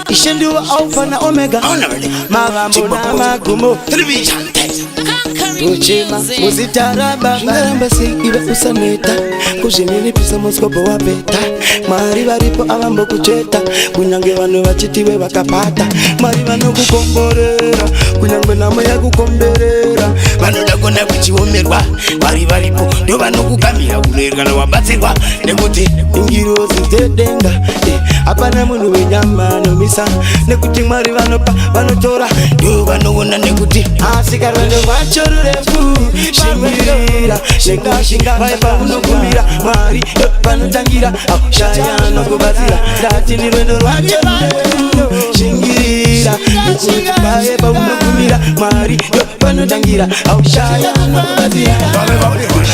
Ishendiwa Alpha na Omega, Marambo na Magumo, Uchima, Muzitaraba, Ngarambasi, Iba Usaneta, Kushimini Pisa Moskopo Wapeta, Mariva Ripo Alambo Kucheta, Kunyange Wano Wachitiwe Wakapata, Mariva no Kukomborera, Kunyange Namo ya Kukomberera, Vanoda Kona Kuchiwomerwa, Mariva Ripo, Dovano Kukamira, Ulerga na Wabatsirwa, Nekuti, Ingirozi Zedenga, Apana Munu Nyama no Misa, Nekuti Mariva no Pa, Vanotora, Dovano Wona Nekuti, Asikarwendo Wachoro. Shingirira, Shinga Shinga, Vaipa Unokumira, Mari, Panatangira, Shaya no Kubazira, Latini Reno Rajera, Shingirira, Vaipa Unokumira, Mari, Panatangira, Shaya no Kubazira.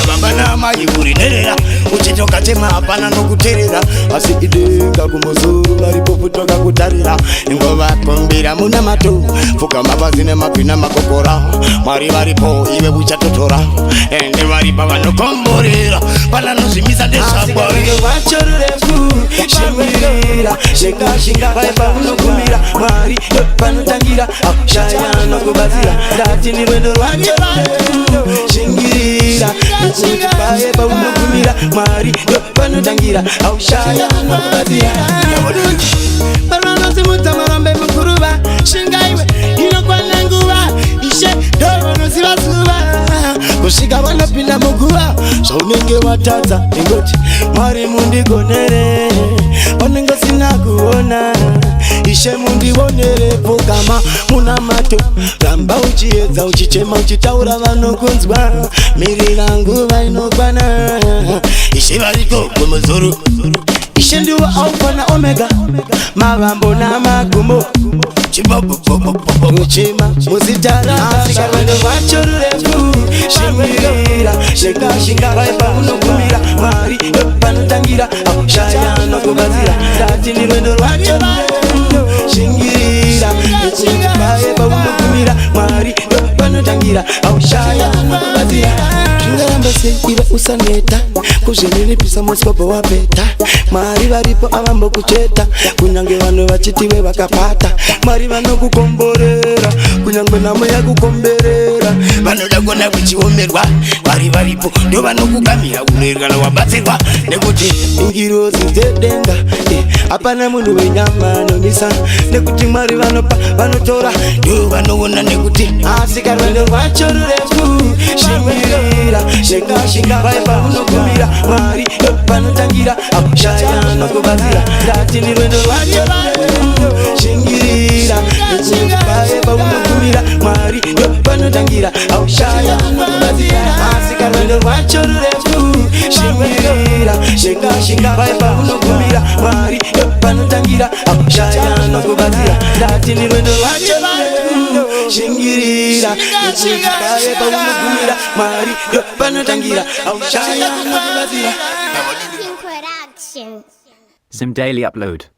Bambana Mayuri Nera, Uchitoka Tema, Pana no Kuterera, Asidenga Kumosuru, Maripotoka Kutarira, Ingova Kombira Munamato, Fukamabazine Mapina Makokora, Mari Maripo. Ibe bucha totora, ende maripa vano komborera, pala no simisa de sabori. Wachoro refu, shingirira, shinga shinga, vaipa uno kumira, mari, pano tangira, shaya no kubazira, dati ni wendo wachoro refu, shingirira, shinga vaipa uno kumira, mari, pano tangira, shaya no kubazira. Para no se muta marambe mukuruba, shinga iwe, ino kwa nanguwa, ishe doro no siwa. Kushika wana pila mugua, shaunenge watata, ingoti, mari mundi gonere, onengo sina kuona, ishe mundi wonere, pokama, muna mato, gamba uchieza, uchichema, uchitaura vano kunzwa, miri langu vainokwana, ishe variko kumuzuru, ishe ndiwa Alpha na Omega, Marambo na Magumo, Uchima, Muzitara, Asikarwendo Wachoro refu, Shingirira, Shinga Shinga, Vaipa Unokumira, Mari, Panatangira, Shaya no Kubazira, Latini Rendo Wachoro refu, Shingirira, Vaipa Unokumira, Mari, Panatangira, Shaya no Kubazira. Ngarambasi, Iba Usaneta, Kushimini Pisa Moskopo Wapeta, Mari Varipo Alambo Kucheta, Kunyange Wano Wachitiwe Wakapata, Mari Vano Kukomborera, Kunyange Namo ya Kukomberera, Vanoda Kona Kuchiwomerwa, Mari Varipo, Dovano Kukamira, Ulerga na Wabatsirwa, Nekuti, Ingirozi Zedenga, Apana Munu Nyama no Misa, Nekuti Mari Vano Pa, Vanotora, Dovano Wona Nekuti, Asikarwendo Wachoro refu, Shingirira, Shinga Shinga, Vaipa Unokumira, Mari, Panatangira, Shaya no Kubazira, Latini Rendo Wachoro refu, Shingirira, Vaipa Unokumira, Mari, Panatangira, Shaya no Kubazira, Asikarwendo Wachoro refu, Shingirira, Shinga Shinga, Vaipa Unokumira, Mari, Panatangira, Shaya no Kubazira, Latini Rendo Wachoro refu, Shingirira, Vaipa Unokumira, Mari, Panatangira, Shaya no Kubazira. Zim Daily Upload.